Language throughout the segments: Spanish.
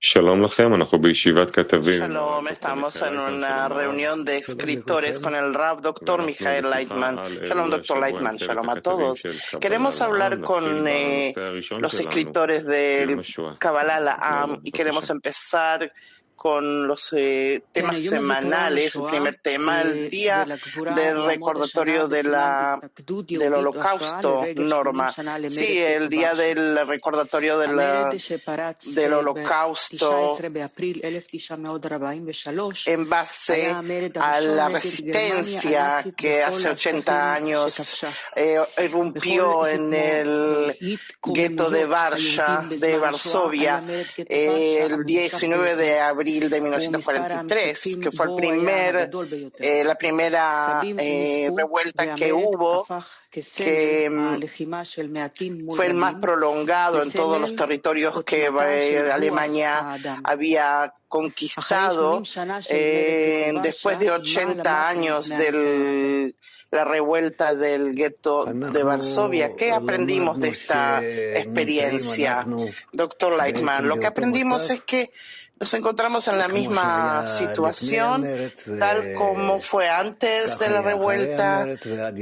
Shalom, estamos en una reunión de escritores con el Rav Dr. Michael Leitman. Shalom, Dr. Leitman. Shalom a todos. Queremos hablar con los escritores del Kabbalah La'am y queremos empezar con los temas semanales. El primer tema, el día del recordatorio del Holocausto, Norma. Sí, el día del recordatorio del Holocausto en base a la resistencia que hace 80 años irrumpió en el gueto de Varsovia el 19 de abril de 1943, que fue la primera revuelta que hubo, que fue el más prolongado en todos los territorios que Alemania había conquistado. Después de 80 años de la revuelta del gueto de Varsovia, ¿qué aprendimos de esta experiencia, Dr. Leitman? Lo que aprendimos es que nos encontramos en la misma situación, tal como fue antes de la revuelta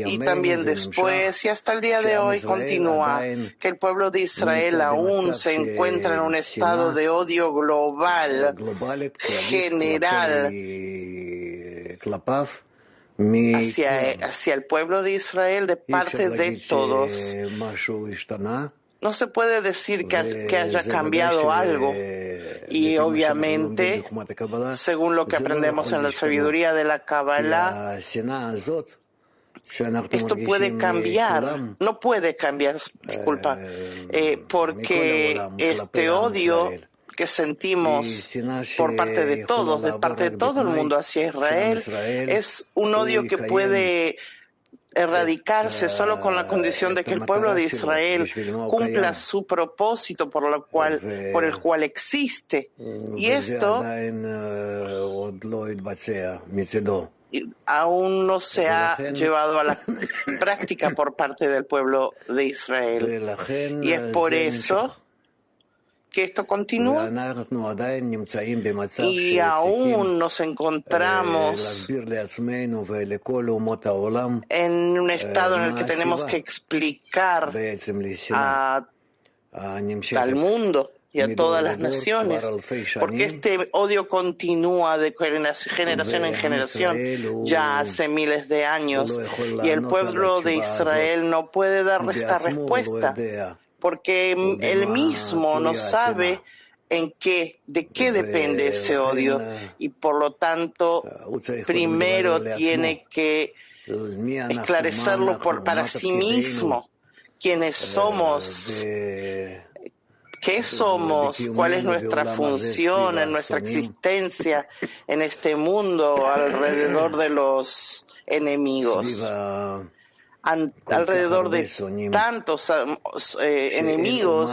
y también después, y hasta el día de hoy continúa, que el pueblo de Israel aún se encuentra en un estado de odio global, general, hacia el pueblo de Israel de parte de todos. No se puede decir que haya cambiado algo. Y obviamente, según lo que aprendemos en la sabiduría de la Kabbalah, esto puede cambiar, no puede cambiar, disculpa, porque este odio que sentimos por parte de todos, de parte de todo el mundo hacia Israel, es un odio que puede erradicarse solo con la condición de que el pueblo de Israel cumpla su propósito por el cual existe. Y esto aún no se ha llevado a la práctica por parte del pueblo de Israel. Y es por eso que esto continúa y aún nos encontramos en un estado en el que tenemos que explicar al mundo y a todas las naciones, porque este odio continúa de generación en generación ya hace miles de años, y el pueblo de Israel no puede darle esta respuesta porque él mismo no sabe de qué depende ese odio, y por lo tanto primero tiene que esclarecerlo para sí mismo. ¿Quiénes somos? ¿Qué somos? ¿Cuál es nuestra función en nuestra existencia en este mundo alrededor de los enemigos? Alrededor de tantos enemigos,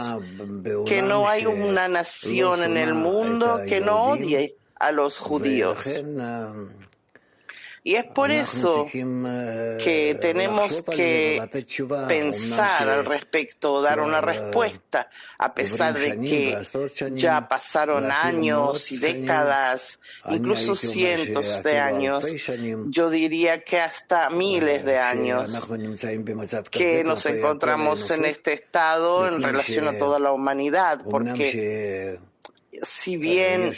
que no hay una nación en el mundo que no odie a los judíos. Y es por eso que tenemos que pensar al respecto, dar una respuesta, a pesar de que ya pasaron años y décadas, incluso cientos de años, yo diría que hasta miles de años, que nos encontramos en este estado en relación a toda la humanidad, porque si bien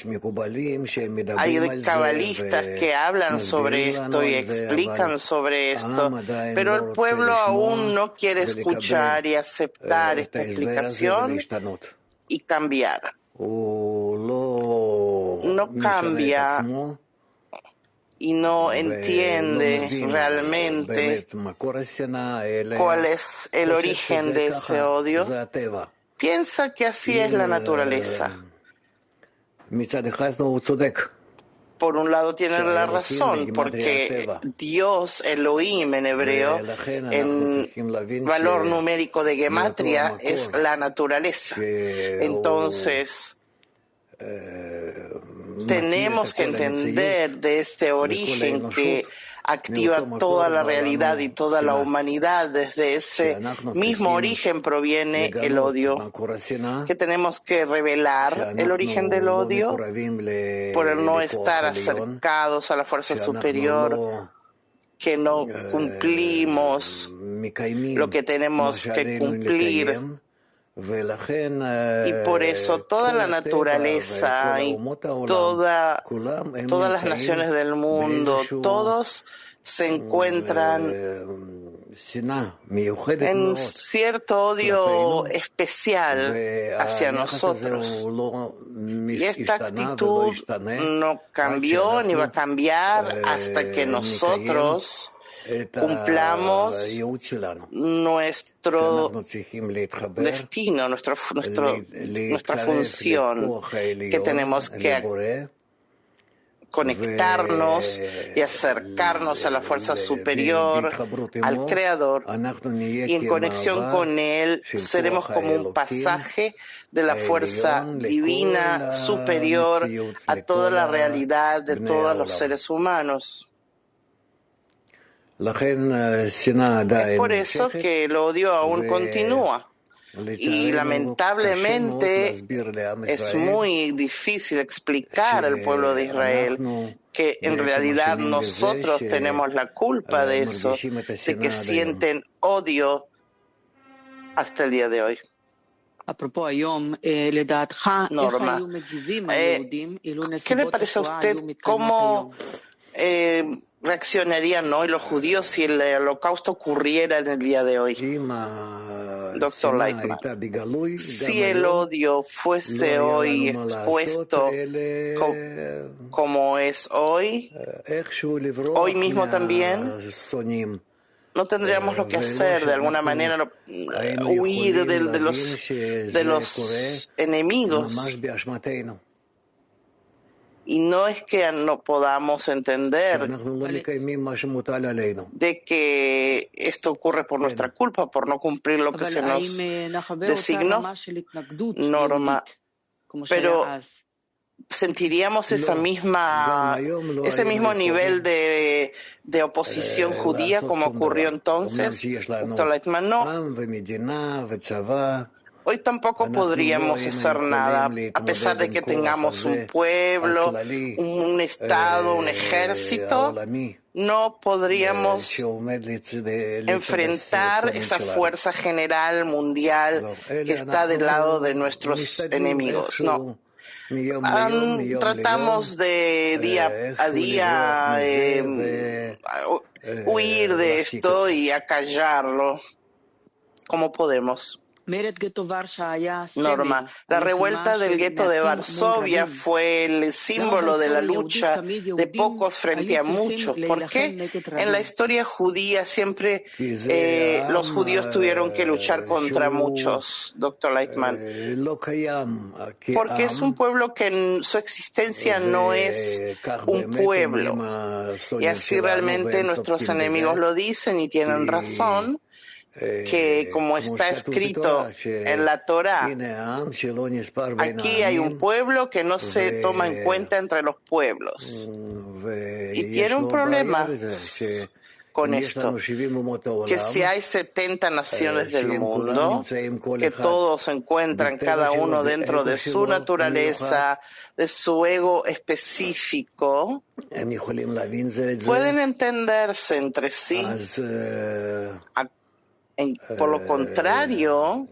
hay cabalistas que hablan sobre esto y explican sobre esto, pero el pueblo aún no quiere escuchar y aceptar esta explicación y cambiar. No cambia y no entiende realmente cuál es el origen de ese odio. Piensa que así es la naturaleza. Por un lado tiene la razón, porque Dios, Elohim en hebreo, en valor numérico de gematria, es la naturaleza. Entonces, tenemos que entender de este origen que activa toda la realidad y toda la humanidad. Desde ese mismo origen proviene el odio, que tenemos que revelar el origen del odio por el no estar acercados a la fuerza superior, que no cumplimos lo que tenemos que cumplir. Y por eso toda la naturaleza y todas las naciones del mundo, todos se encuentran en cierto odio especial hacia nosotros. Y esta actitud no cambió ni va a cambiar hasta que nosotros cumplamos nuestro destino, nuestra función, que tenemos que conectarnos y acercarnos a la fuerza superior, al Creador, y en conexión con Él seremos como un pasaje de la fuerza divina superior a toda la realidad de todos los seres humanos. Es por eso que el odio aún continúa. Y lamentablemente es muy difícil explicar al pueblo de Israel que en realidad nosotros tenemos la culpa de eso, de que sienten odio hasta el día de hoy. Norma, ¿qué le parece a usted? ¿Cómo reaccionarían hoy los judíos si el holocausto ocurriera en el día de hoy? Dr. Lightman, si el odio fuese hoy expuesto como es hoy mismo también, no tendríamos lo que hacer, de alguna manera huir de los enemigos. Y no es que no podamos entender de que esto ocurre por nuestra culpa, por no cumplir lo que se nos designó, Norma, pero sentiríamos ese mismo nivel de oposición judía como ocurrió entonces. Dr. Lightman, no. Hoy tampoco podríamos hacer nada, a pesar de que tengamos un pueblo, un Estado, un ejército, no podríamos enfrentar esa fuerza general mundial que está del lado de nuestros enemigos. No. Tratamos de día a día huir de esto y acallarlo como podemos. Norma, la revuelta del gueto de Varsovia fue el símbolo de la lucha de pocos frente a muchos. ¿Por qué? En la historia judía siempre los judíos tuvieron que luchar contra muchos, Dr. Lightman. Porque es un pueblo que en su existencia no es un pueblo. Y así realmente nuestros enemigos lo dicen y tienen razón, que como está escrito en la Torá, aquí hay un pueblo que no se toma en cuenta entre los pueblos. Y tiene un problema con esto, que si hay 70 naciones del mundo, que todos se encuentran cada uno dentro de su naturaleza, de su ego específico, pueden entenderse entre sí. Por lo contrario,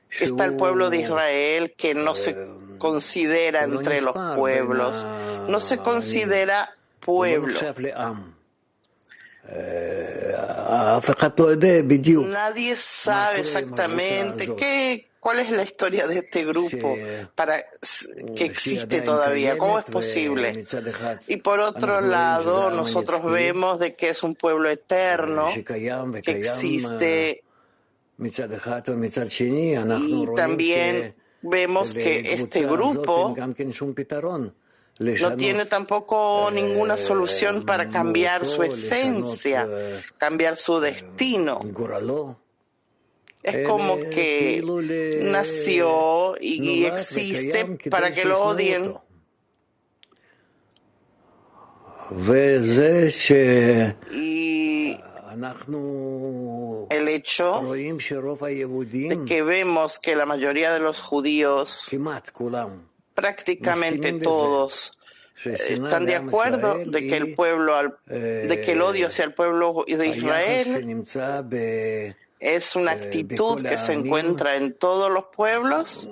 está el pueblo de Israel que no se considera entre los pueblos, no se considera pueblo. Nadie sabe exactamente cuál es la historia de este grupo para que existe todavía, cómo es posible. Y por otro lado, nosotros vemos de que es un pueblo eterno, que existe, y también vemos que este grupo no tiene tampoco ninguna solución para cambiar su esencia, cambiar su destino. Es como que nació y existe para que lo odien. Y el hecho de que vemos que la mayoría de los judíos, prácticamente todos, están de acuerdo de que de que el odio hacia el pueblo de Israel es una actitud que se encuentra en todos los pueblos,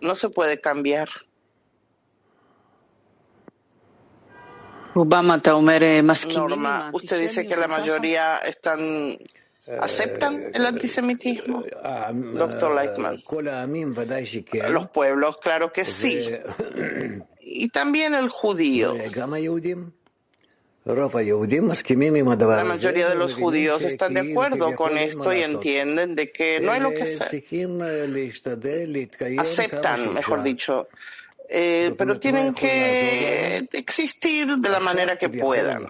no se puede cambiar. Norma, usted dice que la mayoría aceptan el antisemitismo. Doctor Lightman, los pueblos, claro que sí. Y también el judío. La mayoría de los judíos están de acuerdo con esto y entienden de que no hay lo que hacer. Aceptan, mejor dicho, pero tienen que existir de la manera que puedan.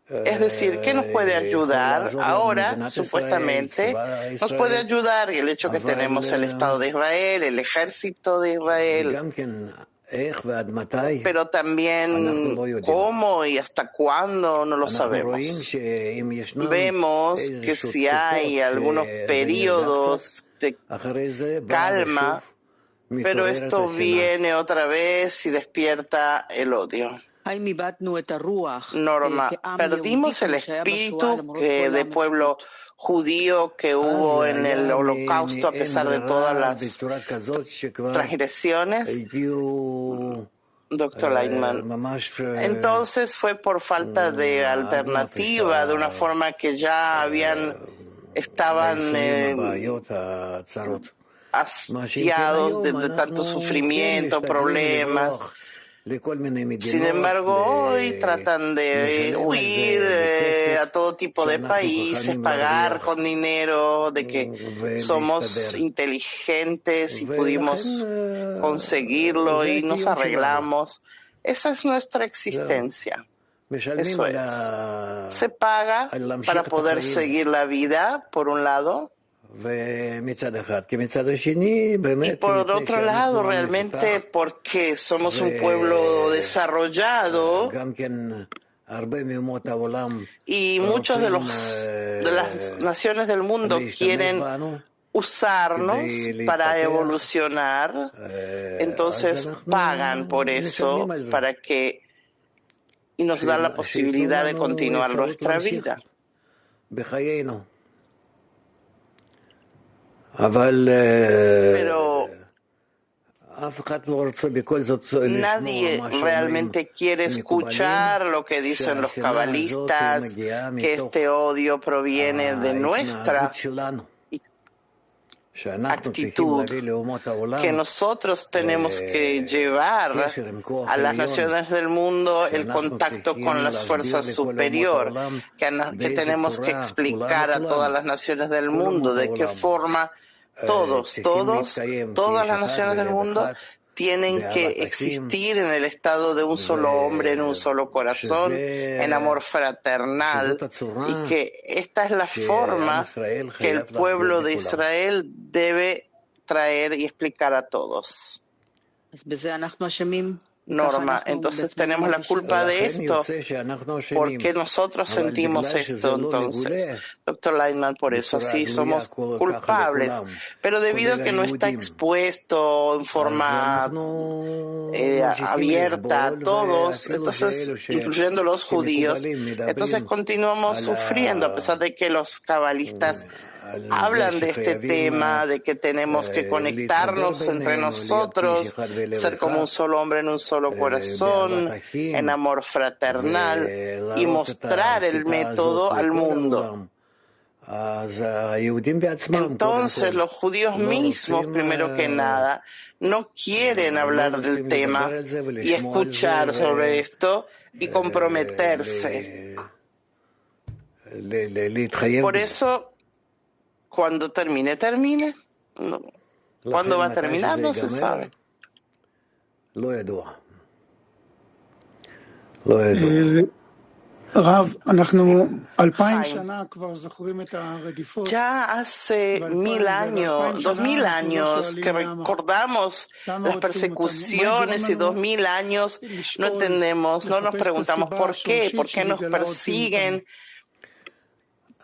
Es decir, ¿qué nos puede ayudar? Ahora, supuestamente, nos puede ayudar el hecho que tenemos el Estado de Israel, el ejército de Israel, pero también cómo y hasta cuándo no lo sabemos. Vemos que si hay algunos periodos de calma, pero esto viene otra vez y despierta el odio. Norma, perdimos el espíritu de pueblo judío que hubo en el Holocausto a pesar de todas las transgresiones. Doctor Lightman, entonces fue por falta de alternativa, de una forma que ya estaban hastiados de tanto sufrimiento, problemas. Sin embargo, hoy tratan de huir a todo tipo de países, pagar con dinero, de que somos inteligentes y pudimos conseguirlo y nos arreglamos. Esa es nuestra existencia. Eso es. Se paga para poder seguir la vida, por un lado. Y por otro lado, realmente porque somos un pueblo desarrollado y muchos de las naciones del mundo quieren usarnos para evolucionar, entonces pagan por eso y nos dan la posibilidad de continuar nuestra vida. Pero nadie realmente quiere escuchar lo que dicen los cabalistas, que este odio proviene de nuestra actitud, que nosotros tenemos que llevar a las naciones del mundo el contacto con las fuerzas superiores, que tenemos que explicar a todas las naciones del mundo de qué forma todas las naciones del mundo tienen que existir en el estado de un solo hombre, en un solo corazón, en amor fraternal, y que esta es la forma que el pueblo de Israel debe traer y explicar a todos. Norma, entonces tenemos la culpa de esto. ¿Por qué nosotros sentimos esto entonces? Doctor Lightman, por eso así somos culpables. Pero debido a que no está expuesto en forma abierta a todos, entonces, incluyendo los judíos, entonces continuamos sufriendo, a pesar de que los cabalistas hablan de este tema, de que tenemos que conectarnos entre nosotros, ser como un solo hombre en un solo corazón, en amor fraternal y mostrar el método al mundo. Entonces los judíos mismos, primero que nada, no quieren hablar del tema y escuchar sobre esto y comprometerse. Por eso, cuando termine. ¿Cuándo va a terminar? No se sabe. Jaime, ya hace 1000 años, 2000 años que recordamos las persecuciones y 2000 años no entendemos, no nos preguntamos por qué nos persiguen.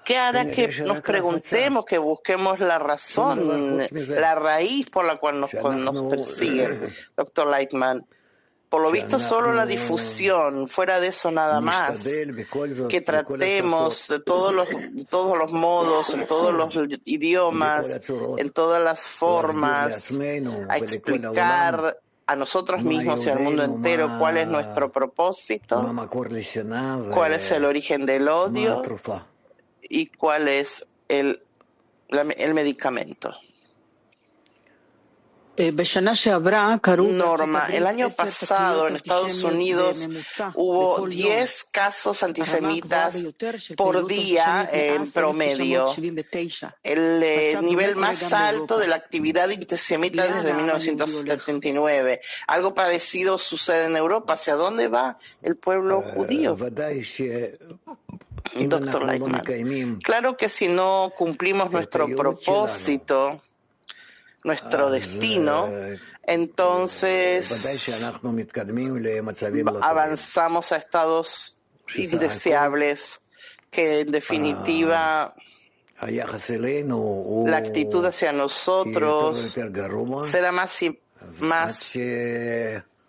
¿Qué hará que nos preguntemos, que busquemos la razón, la raíz por la cual nos persiguen, doctor Lightman? Por lo visto, solo la difusión, fuera de eso nada más, que tratemos de todos los modos, en todos los idiomas, en todas las formas, a explicar a nosotros mismos y al mundo entero cuál es nuestro propósito, cuál es el origen del odio y cuál es el medicamento. Norma, el año pasado en Estados Unidos hubo 10 casos antisemitas por día en promedio, el nivel más alto de la actividad antisemita desde 1979. Algo parecido sucede en Europa. ¿Hacia dónde va el pueblo judío? Doctor Lightman, claro que si no cumplimos nuestro propósito, nuestro destino, entonces avanzamos a estados indeseables que en definitiva la actitud hacia nosotros será más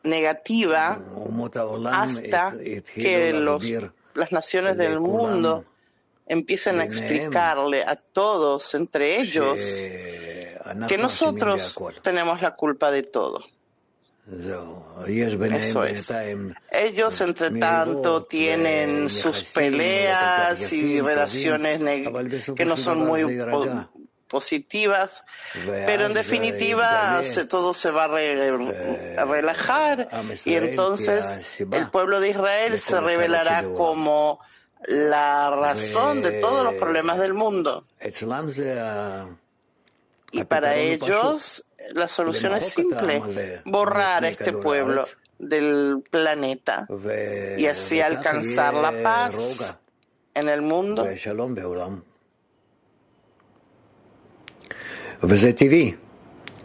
negativa hasta que las naciones del mundo empiecen a explicarle a todos, entre ellos, que nosotros tenemos la culpa de todo. Eso es. Ellos, entre tanto, tienen sus peleas y relaciones que no son muy positivas, pero en definitiva todo se va a relajar y entonces el pueblo de Israel se revelará como la razón de todos los problemas del mundo. Y para ellos la solución es simple: borrar a este pueblo del planeta y así alcanzar la paz en el mundo.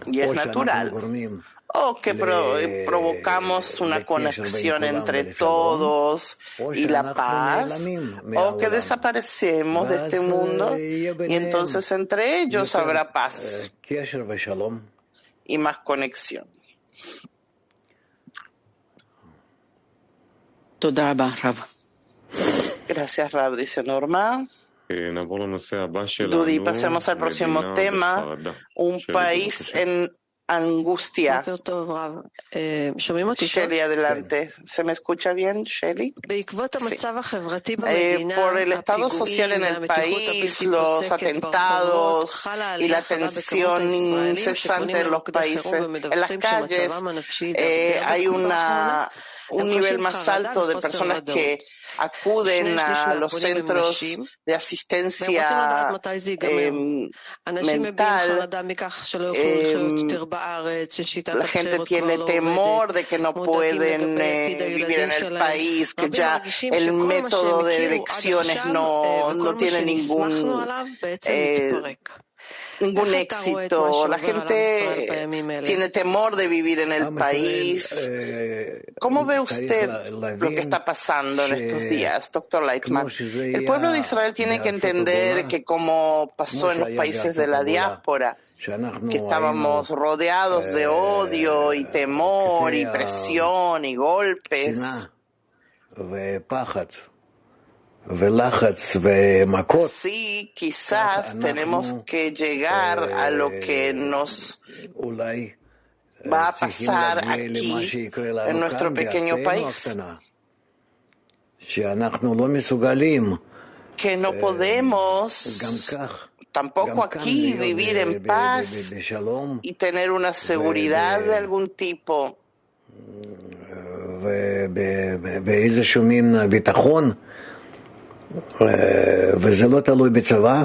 Y es natural. O que provocamos una conexión entre todos y la paz, o que desaparecemos de este mundo y entonces entre ellos habrá paz y más conexión. Gracias, Rab, dice Norma. Dudi, pasemos al próximo tema. Un país en angustia. Shelly, adelante. ¿Se me escucha bien, Shelly? Sí. Por el estado social en el país, los atentados y la tensión incesante en los países, en las calles, hay un nivel más alto de personas que acuden a los centros de asistencia mental. La gente tiene temor de que no pueden vivir en el país, que ya el método de elecciones no tiene ningún éxito. La gente tiene temor de vivir en el país. ¿Cómo ve usted lo que está pasando en estos días, doctor Lightman? El pueblo de Israel tiene que entender que, como pasó en los países de la diáspora, que estábamos rodeados de odio y temor y presión y golpes, sí, quizás tenemos que llegar a lo que nos va a pasar aquí en nuestro pequeño país, que no podemos tampoco aquí vivir en paz y tener una seguridad de algún tipo.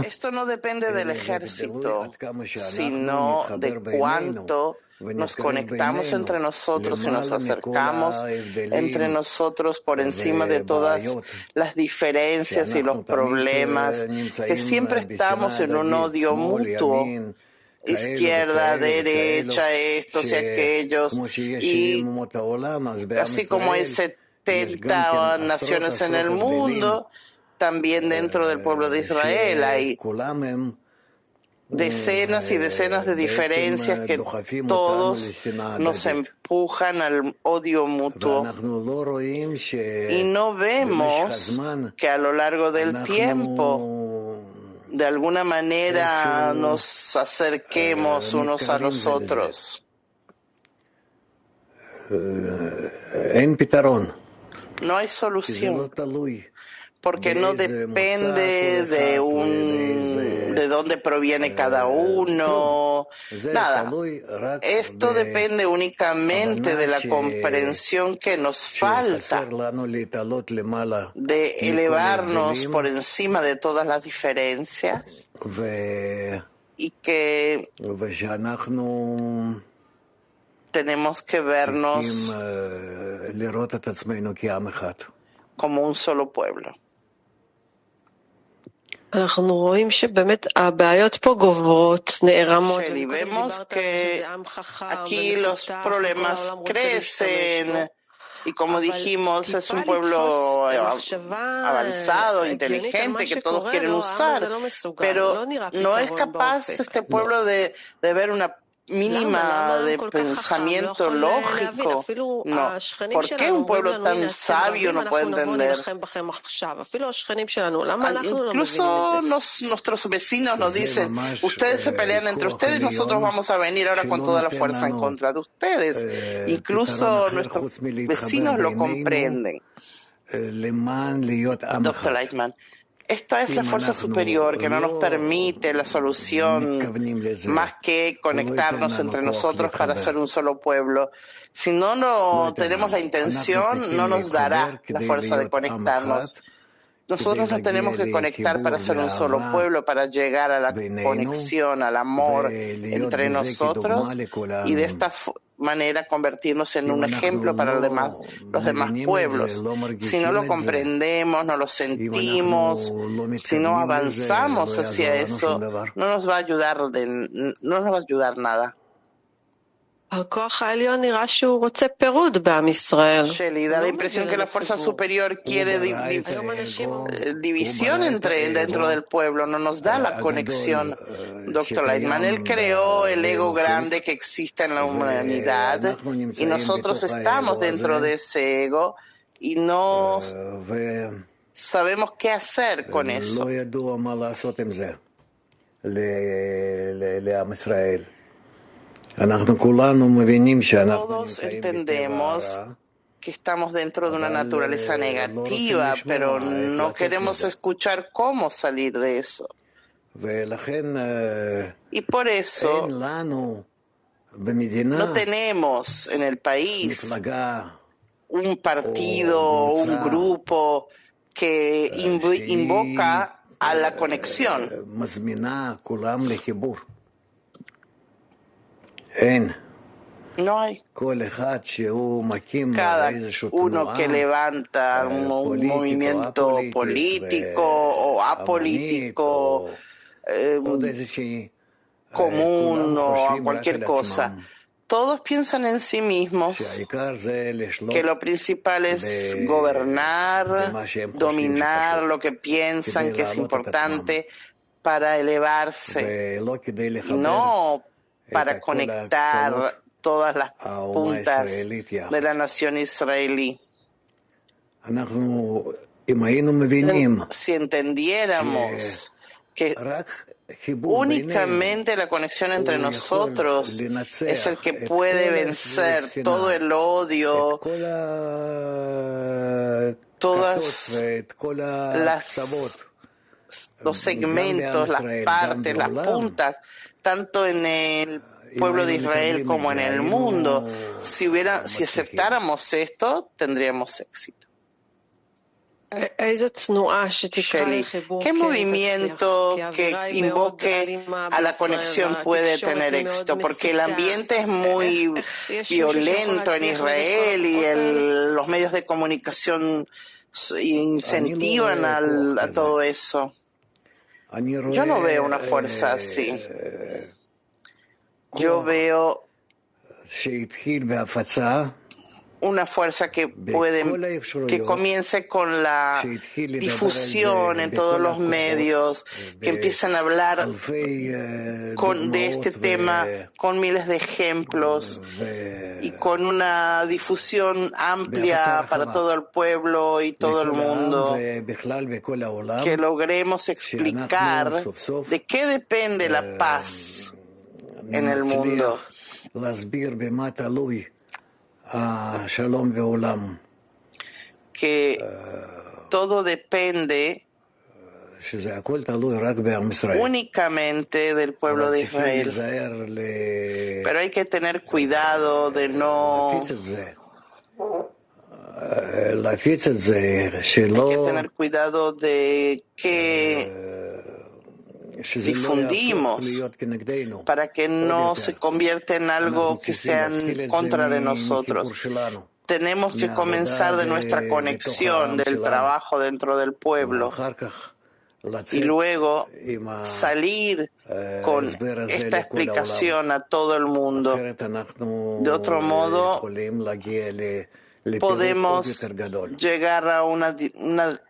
Esto no depende del ejército, sino de cuánto nos conectamos entre nosotros y nos acercamos entre nosotros por encima de todas las diferencias y los problemas, que siempre estamos en un odio mutuo, izquierda, derecha, estos y aquellos, y así como hay 70 naciones en el mundo, también dentro del pueblo de Israel hay decenas y decenas de diferencias que todos nos empujan al odio mutuo. Y no vemos que a lo largo del tiempo, de alguna manera, nos acerquemos unos a los otros. No hay solución, porque no depende de dónde proviene cada uno, nada. Esto depende únicamente de la comprensión que nos falta de elevarnos por encima de todas las diferencias y que tenemos que vernos como un solo pueblo. Shelly, vemos que aquí los problemas crecen y, como dijimos, es un pueblo avanzado, inteligente, que todos quieren usar, pero no es capaz este pueblo de ver una mínima de pensamiento lógico. No. ¿Por qué un pueblo tan sabio no puede entender? Incluso nuestros vecinos nos dicen, ustedes se pelean entre ustedes, nosotros vamos a venir ahora con toda la fuerza en contra de ustedes. Incluso nuestros vecinos lo comprenden. Dr. Lightman, esta es la fuerza superior que no nos permite la solución más que conectarnos entre nosotros para ser un solo pueblo. Si no tenemos la intención, no nos dará la fuerza de conectarnos. Nosotros nos tenemos que conectar para ser un solo pueblo, para llegar a la conexión, al amor entre nosotros y de esta manera convertirnos en un ejemplo para los demás pueblos. Si no lo comprendemos, no lo sentimos, si no avanzamos hacia eso, no nos va a ayudar nada. Shelly, da la impresión que la fuerza superior quiere división dentro del pueblo, no nos da la conexión. Dr. Lightman, él creó el ego grande que existe en la humanidad y nosotros estamos dentro de ese ego y no sabemos qué hacer con eso. Todos entendemos que estamos dentro de una naturaleza negativa, pero no queremos escuchar cómo salir de eso. Y por eso no tenemos en el país un partido, un grupo que invoca a la conexión. No hay. Cada uno que levanta un movimiento político o apolítico, común o cualquier cosa, todos piensan en sí mismos, que lo principal es gobernar, dominar lo que piensan que es importante para elevarse, y no para conectar todas las puntas de la nación israelí. Si entendiéramos que únicamente la conexión entre nosotros es el que puede vencer todo el odio, todos los segmentos, las partes, las puntas, tanto en el pueblo de Israel como en el mundo. Si aceptáramos esto, tendríamos éxito. Shelly, ¿qué movimiento que invoque a la conexión puede tener éxito? Porque el ambiente es muy violento en Israel y los medios de comunicación incentivan a todo eso. Yo no veo una fuerza así. Yo veo una fuerza que comience con la difusión en todos los medios, que empiecen a hablar de este tema con miles de ejemplos y con una difusión amplia para todo el pueblo y todo el mundo, que logremos explicar de qué depende la paz en el mundo. Que todo depende únicamente del pueblo de Israel. Pero hay que tener cuidado de no... Hay que tener cuidado de que difundimos para que no se convierta en algo que sea en contra de nosotros. Tenemos que comenzar de nuestra conexión, del trabajo dentro del pueblo, y luego salir con esta explicación a todo el mundo. De otro modo, podemos llegar a una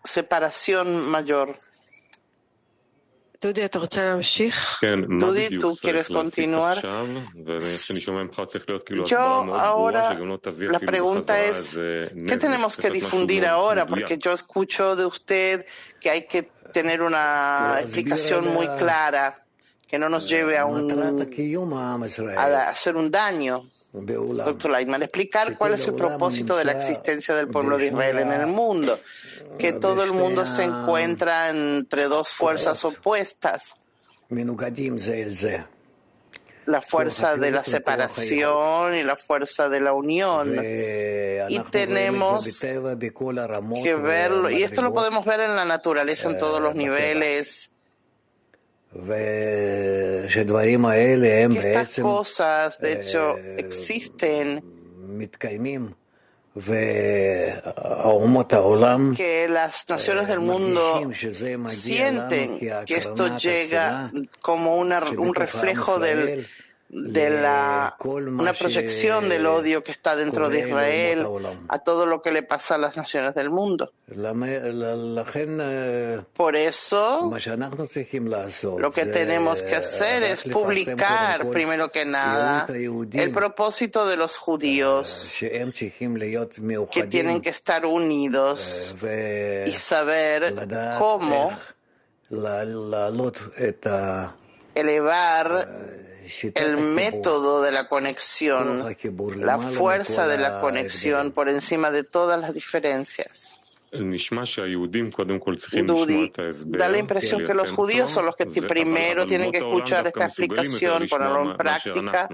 separación mayor. Dudi, ¿tú quieres continuar? Yo ahora, la pregunta es, ¿qué tenemos que difundir ahora? Porque yo escucho de usted que hay que tener una explicación muy clara, que no nos lleve a hacer un daño. Dr. Lightman, explicar cuál es el propósito de la existencia del pueblo de Israel en el mundo, que todo el mundo se encuentra entre dos fuerzas opuestas, la fuerza de la separación y la fuerza de la unión, y tenemos que verlo, y esto lo podemos ver en la naturaleza en todos los niveles, que estas cosas de hecho existen, que las naciones del mundo sienten que esto llega como un reflejo una proyección del odio que está dentro de Israel a todo lo que le pasa a las naciones del mundo. Por eso, lo que tenemos que hacer es publicar, primero que nada, el propósito de los judíos, que tienen que estar unidos y saber cómo elevar el método de la conexión, la fuerza de la conexión por encima de todas las diferencias. Dudi, da la impresión que los judíos son los que primero tienen que escuchar esta explicación, ponerlo en práctica,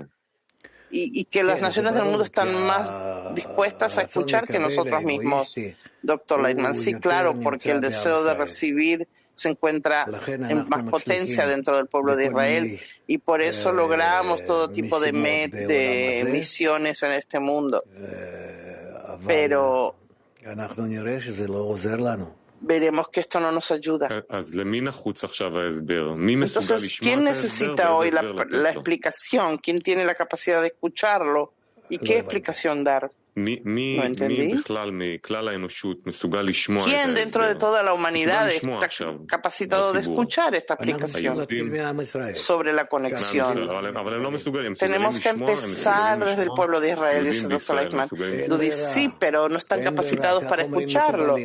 y que las naciones del mundo están más dispuestas a escuchar que nosotros mismos. Dr. Lightman, sí, claro, porque el deseo de recibir se encuentra en más potencia dentro del pueblo de Israel, y por eso logramos todo tipo de misiones en este mundo. Pero veremos que esto no nos ayuda. Entonces, ¿quién necesita hoy la explicación? ¿Quién tiene la capacidad de escucharlo? ¿Y qué explicación dar? No entendí. ¿Quién dentro de toda la humanidad está capacitado de escuchar esta explicación sobre la conexión? Tenemos que empezar desde el pueblo de Israel, dice el Dr. Lightman. Tú dices, sí, pero no están capacitados para escucharlo.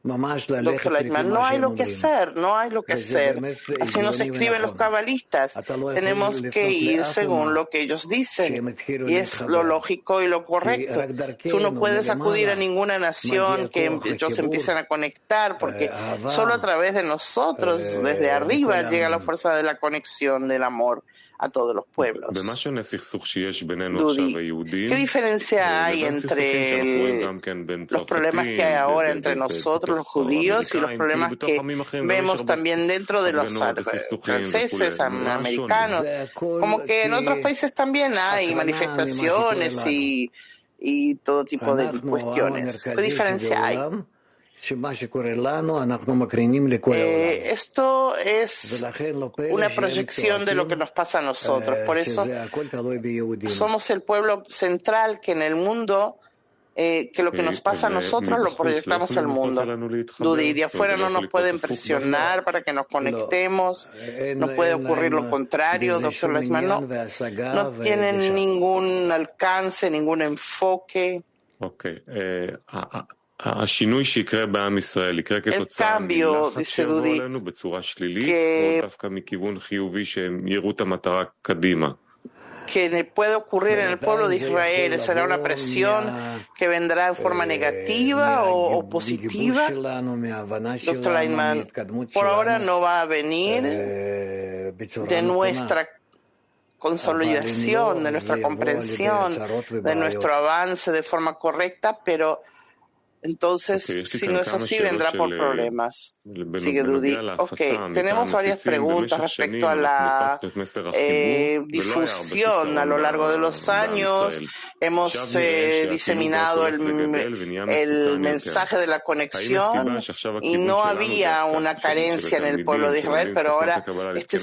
Doctor Leitman, no hay lo que hacer, no hay lo que hacer. Así nos escriben los cabalistas. Tenemos que ir según lo que ellos dicen. Y es lo lógico y lo correcto. Tú no puedes acudir a ninguna nación que ellos empiecen a conectar, porque solo a través de nosotros, desde arriba, llega la fuerza de la conexión, del amor a todos los pueblos. Dudi, ¿qué diferencia hay entre los problemas que hay ahora entre nosotros, los judíos, y los problemas que vemos también dentro de los franceses, americanos? Como que en otros países también hay manifestaciones y todo tipo de cuestiones. ¿Qué diferencia hay? Esto es una proyección de lo que nos pasa a nosotros. Por eso somos el pueblo central que en el mundo, que lo que nos pasa a nosotros lo proyectamos al mundo. Dudi, de afuera no nos pueden presionar para que nos conectemos. No puede ocurrir lo contrario, doctor Leitman. No tienen ningún alcance, ningún enfoque. El cambio, dice Dudi, que puede ocurrir en el pueblo de Israel, será una presión que vendrá en forma negativa o positiva. Doctor Leitman, por ahora no va a venir de nuestra consolidación, de nuestra comprensión, de nuestro avance de forma correcta, pero entonces, si no es así, vendrá por problemas. Sigue Dudi. Tenemos varias preguntas respecto a la difusión a lo largo de los años. Hemos diseminado el mensaje de la conexión y no había una carencia en el pueblo de Israel, pero ahora esta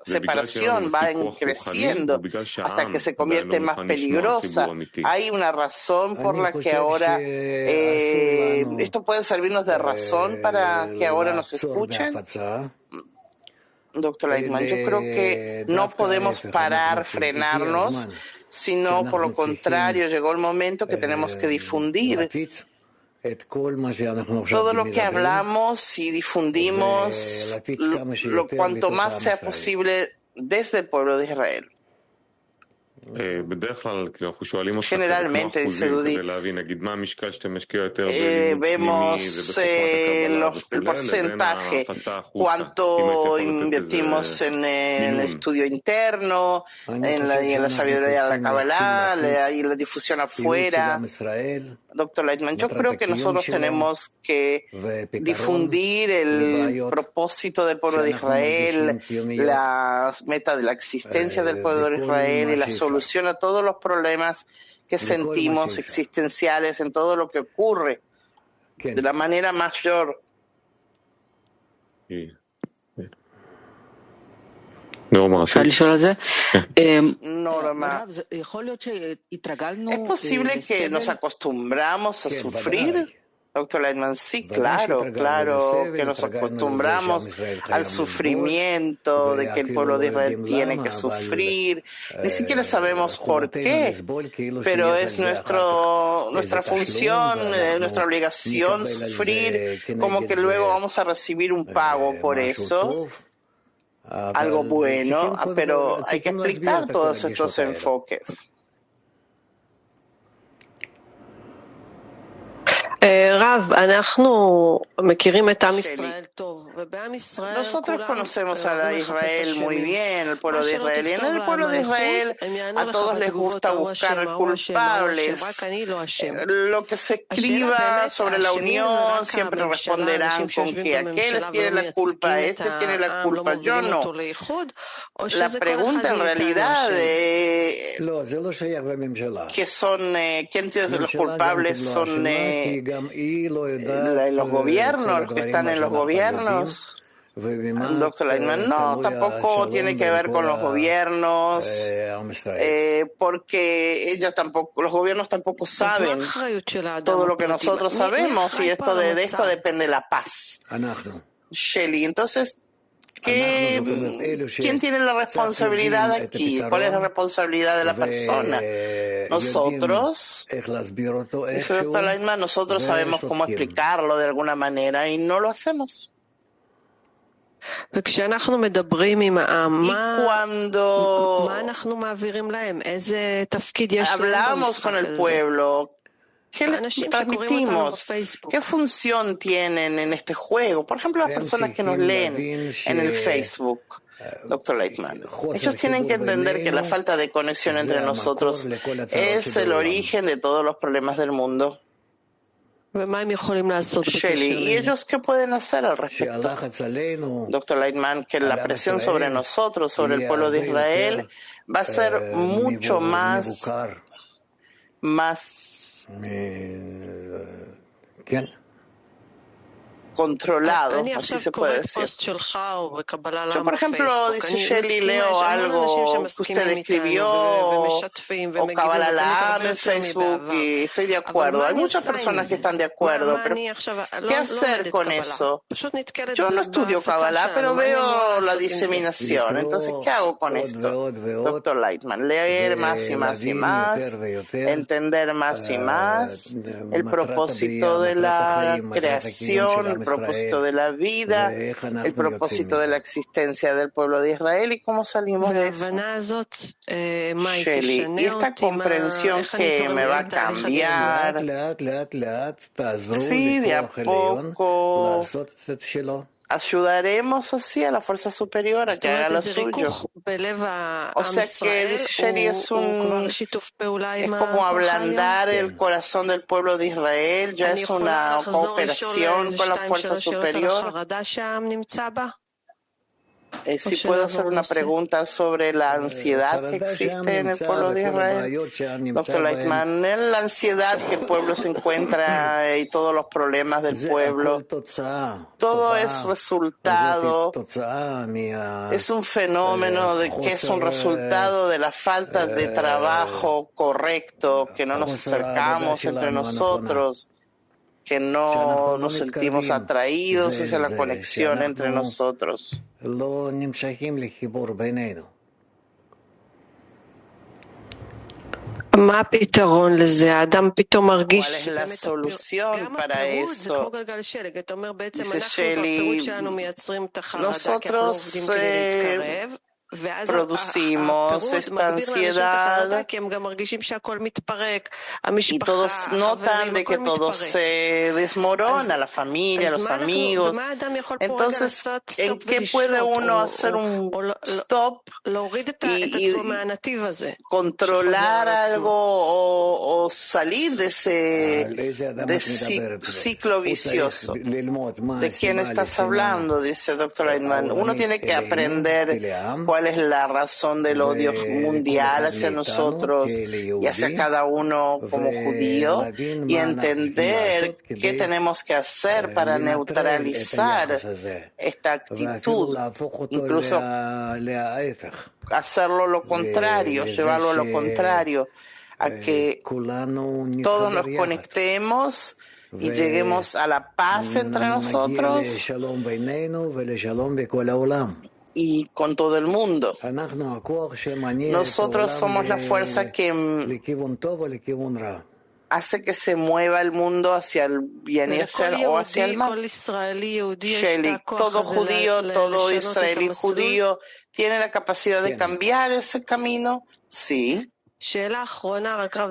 separación va creciendo hasta que se convierte más peligrosa. Hay una razón por la que ahora esto puede servirnos de razón para que ahora nos escuchen. Doctor Leitman, yo creo que no podemos parar, frenarnos, sino por lo contrario, llegó el momento que tenemos que difundir todo lo que hablamos y difundimos cuanto más sea posible desde el pueblo de Israel. Generalmente, dice Dudi, vemos el porcentaje, cuánto invertimos en el estudio interno, en la sabiduría de la Kabbalah y la difusión afuera. Doctor Leitman, yo creo que nosotros tenemos que difundir el propósito del pueblo de Israel, la meta de la existencia del pueblo de Israel y la solución a todos los problemas que sentimos existenciales en todo lo que ocurre de la manera mayor. אפשר לשאול על זה? Norma, ¿es posible que nos acostumbramos a sufrir? Doctor Leitman, sí, claro que nos acostumbramos al sufrimiento, de que el pueblo de Israel tiene que sufrir. Ni siquiera sabemos por qué, pero es nuestra función, nuestra obligación sufrir, como que luego vamos a recibir un pago por eso. Algo bueno, pero hay que explicar todos estos enfoques. Nosotros conocemos a Israel muy bien, el pueblo de Israel, y en el pueblo de Israel a todos les gusta buscar culpables. Lo que se escriba sobre la unión siempre responderán con que aquel tiene la culpa, este tiene la culpa, yo no. La pregunta en realidad ¿quién tiene los culpables? Son los gobiernos, los que están en los gobiernos. Doctor Leitman, no, tampoco tiene que ver con los gobiernos, porque los gobiernos tampoco saben todo lo que nosotros sabemos, y de esto depende la paz. Shelly, entonces, ¿Quién tiene la responsabilidad aquí? ¿Cuál es la responsabilidad de la persona? Nosotros, dice Dr. Lightman, nosotros sabemos cómo explicarlo de alguna manera y no lo hacemos. Y cuando hablamos con el pueblo, ¿qué les transmitimos? ¿Qué función tienen en este juego? Por ejemplo, las personas que nos leen en el Facebook, Dr. Leitman. Ellos tienen que entender que la falta de conexión entre nosotros es el origen de todos los problemas del mundo. Shelly, ¿y ellos qué pueden hacer al respecto? Dr. Leitman, que la presión sobre nosotros, sobre el pueblo de Israel, va a ser mucho más controlado, así se puede decir. Yo, por ejemplo, dice Shelly, leo algo que usted escribió o Kabbalah La'am en Facebook y estoy de acuerdo. Hay muchas personas que están de acuerdo, pero ¿qué hacer con eso? Yo no estudio Kabbalah, pero veo la diseminación. Entonces, ¿qué hago con esto, Dr. Leitman? Leer más y más y más, entender más y más el propósito de la creación, el propósito de la vida, el propósito de la existencia del pueblo de Israel y cómo salimos de eso. Shelly, y esta comprensión que me va a cambiar, sí, de a poco ayudaremos así a la fuerza superior a que haga lo suyo. O sea que, dice Shelly, es como ablandar el corazón del pueblo de Israel, ya es una cooperación con la fuerza superior. Si puedo hacer una pregunta sobre la ansiedad que existe en el pueblo de Israel. Dr. Leitman, la ansiedad que el pueblo se encuentra y todos los problemas del pueblo, todo es resultado, es un fenómeno que es un resultado de la falta de trabajo correcto, que no nos acercamos entre nosotros, que no nos sentimos atraídos hacia la conexión entre nosotros. ¿Cuál es la solución para eso? Dice Shelly, nosotros producimos esta ansiedad y todos notan de que todo se desmorona, la familia, los amigos. Entonces, ¿en qué puede uno hacer un stop y controlar algo o salir de ese ciclo vicioso? ¿De quién estás hablando? Dice Dr. Leitman. Uno tiene que aprender cuál es la razón del odio mundial hacia nosotros y hacia cada uno como judío y entender qué tenemos que hacer para neutralizar esta actitud, incluso hacerlo lo contrario, llevarlo a lo contrario, a que todos nos conectemos y lleguemos a la paz entre nosotros y con todo el mundo. Nosotros somos la fuerza que hace que se mueva el mundo hacia el bien y hacia el mal. Shelly, todo judío, todo israelí judío tiene la capacidad de cambiar ese camino. Sí.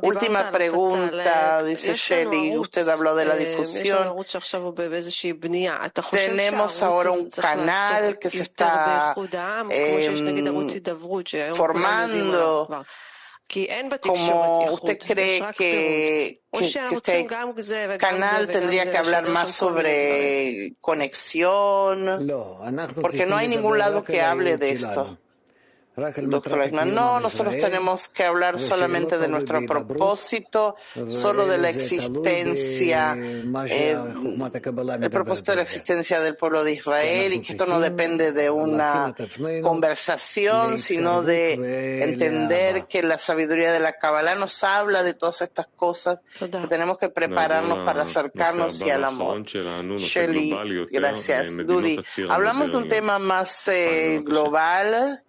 Última pregunta, dice Shelly, usted habló de la difusión. Tenemos ahora un canal que se está formando. ¿Cómo usted cree que este canal tendría que hablar más sobre conexión? Porque no hay ningún lado que hable de esto. Doctor Eichmann, no, nosotros tenemos que hablar solamente de nuestro propósito, solo de la existencia, el propósito de la existencia del pueblo de Israel, y que esto no depende de una conversación, sino de entender que la sabiduría de la Kabbalah nos habla de todas estas cosas, que tenemos que prepararnos para acercarnos y al amor. Shelly, gracias. Dudi, hablamos de un tema más global.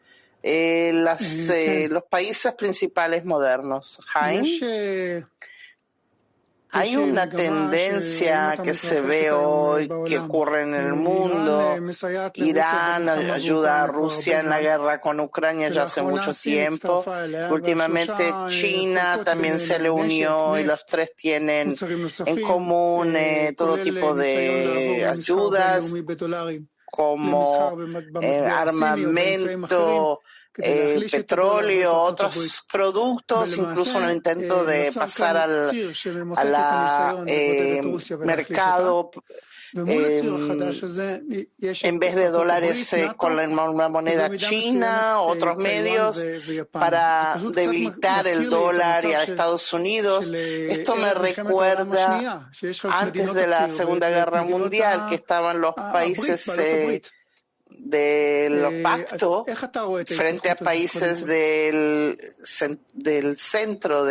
Los países principales modernos. Jaime, hay una tendencia que se ve hoy, que ocurre en el mundo. Irán ayuda a Rusia en la guerra con Ucrania ya hace mucho tiempo. Últimamente China también se le unió y los tres tienen en común todo tipo de ayudas como armamento, petróleo, otros productos, incluso un intento de pasar al mercado en vez de dólares con la moneda china, otros medios para debilitar el dólar y a Estados Unidos. Esto me recuerda antes de la Segunda Guerra Mundial, que estaban los países del pacto frente a países del centro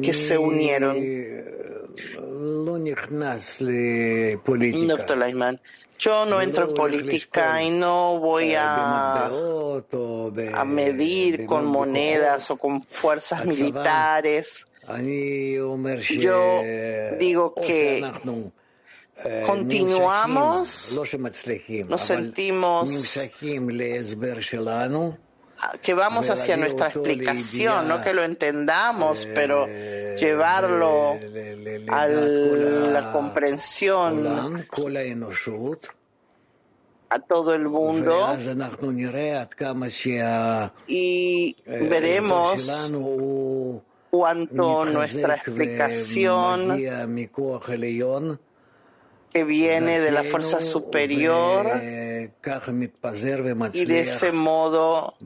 que se unieron. Doctor Leiman, yo no entro en política y no voy a medir con monedas o con fuerzas militares. Yo digo que continuamos, nos sentimos que vamos hacia nuestra explicación, no que lo entendamos, pero llevarlo a la comprensión a todo el mundo, y veremos cuánto nuestra explicación que viene de la fuerza superior, y de ese modo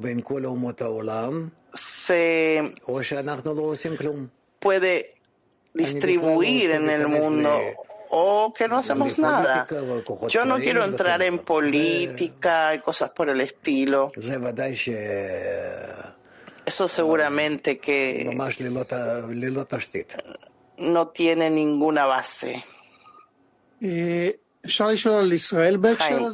se puede distribuir en el mundo, o que no hacemos nada. Yo no quiero entrar en política y cosas por el estilo. Eso seguramente que no tiene ninguna base. Jaime,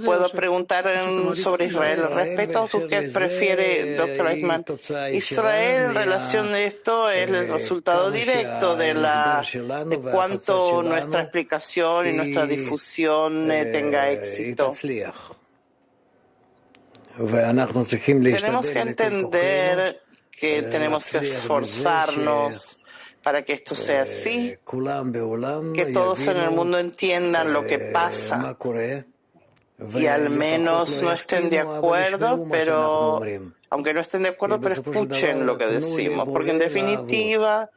¿puedo preguntar sobre Israel al respecto? ¿Tú qué prefiere, doctor Eichmann? Israel, en relación a esto, es el resultado directo de cuánto nuestra explicación y nuestra difusión tenga éxito. Tenemos que entender que tenemos que esforzarnos para que esto sea así, que todos en el mundo entiendan lo que pasa y al menos no estén de acuerdo, pero aunque no estén de acuerdo, pero escuchen lo que decimos, porque en definitiva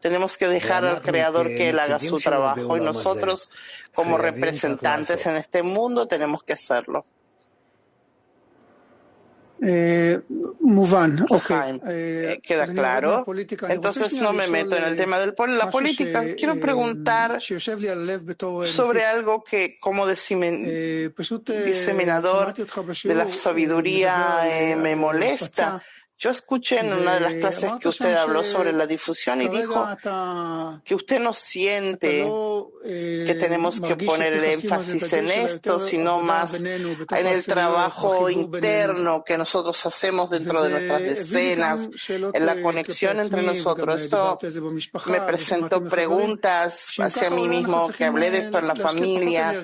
tenemos que dejar al Creador que Él haga su trabajo, y nosotros como representantes en este mundo tenemos que hacerlo. Queda claro. Entonces no me meto en el tema de la política. Quiero preguntar sobre algo que como diseminador de la sabiduría me molesta. Yo escuché en una de las clases que usted habló sobre la difusión y dijo que usted no siente que tenemos que poner el énfasis en esto, sino más en el trabajo interno que nosotros hacemos dentro de nuestras decenas, en la conexión entre nosotros. Esto me presentó preguntas hacia mí mismo, que hablé de esto en la familia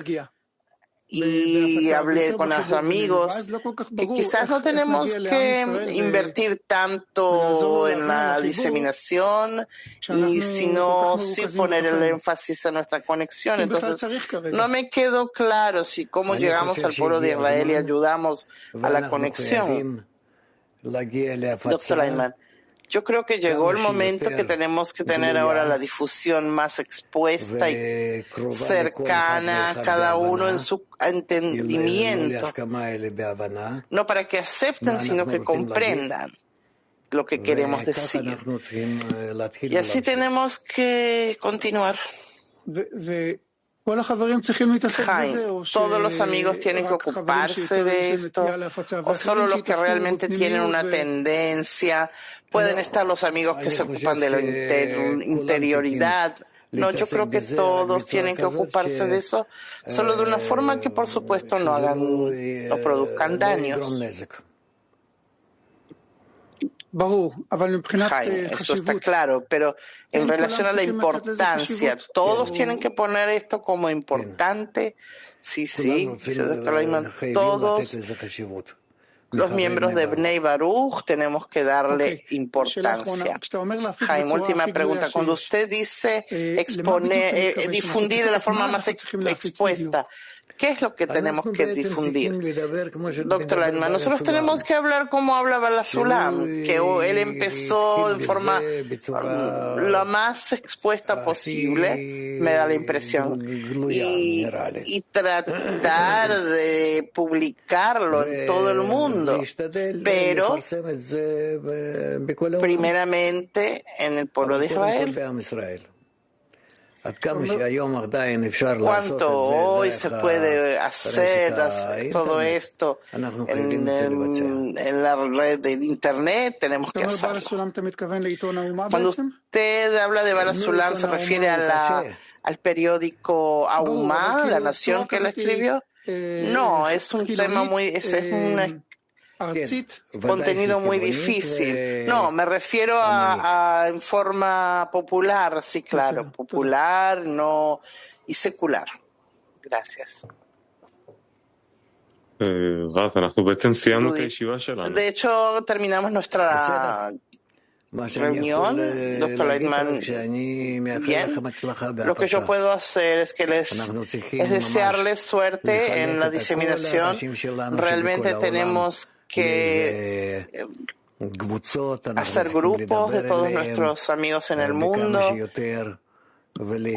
y hablé con los amigos, que quizás no tenemos que invertir tanto en la diseminación, y sino sí poner el énfasis en nuestra conexión. Entonces, no me quedó claro si cómo llegamos al pueblo de Israel y ayudamos a la conexión. Doctor Eichmann, Yo creo que llegó el momento que tenemos que tener ahora la difusión más expuesta y cercana a cada uno en su entendimiento, no para que acepten, sino que comprendan lo que queremos decir. Y así tenemos que continuar. Jaime, ¿todos los amigos tienen que ocuparse de esto? ¿O solo los que realmente tienen una tendencia? ¿Pueden estar los amigos que se ocupan de la interioridad? No, yo creo que todos tienen que ocuparse de eso, solo de una forma que por supuesto no produzcan daños. Jaime, eso está claro, pero en relación a la importancia, ¿todos tienen que poner esto como importante? Sí, todos los miembros de Bnei Baruch tenemos que darle importancia. Jaime, última pregunta. Cuando usted dice difundir de la forma más expuesta, ¿qué es lo que tenemos que difundir? Doctor Leitman, nosotros tenemos que hablar como hablaba la Sulam, que él empezó de forma la más expuesta posible, me da la impresión, y tratar de publicarlo en todo el mundo, pero primeramente en el pueblo de Israel. ¿Cuánto hoy se puede hacer todo esto en la red del Internet? Tenemos que hacerlo. Cuando usted habla de Baal HaSulam, ¿se refiere al periódico Aumá, La Nación, que él escribió? No, es un tema contenido muy difícil. No, me refiero a en forma popular, sí, claro, popular, no, y secular. Gracias. De hecho, terminamos nuestra reunión, doctor Leitman. Bien, lo que yo puedo hacer es desearles suerte en la diseminación. Realmente tenemos que hacer grupos de todos nuestros amigos en el mundo,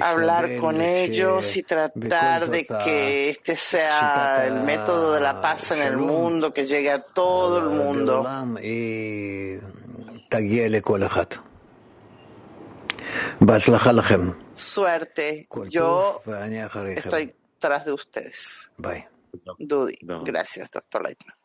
hablar con ellos y tratar de que este sea el método de la paz en el mundo, que llegue a todo el mundo. Suerte, yo estoy tras de ustedes. Bye. Dudi, gracias, doctor Leitman.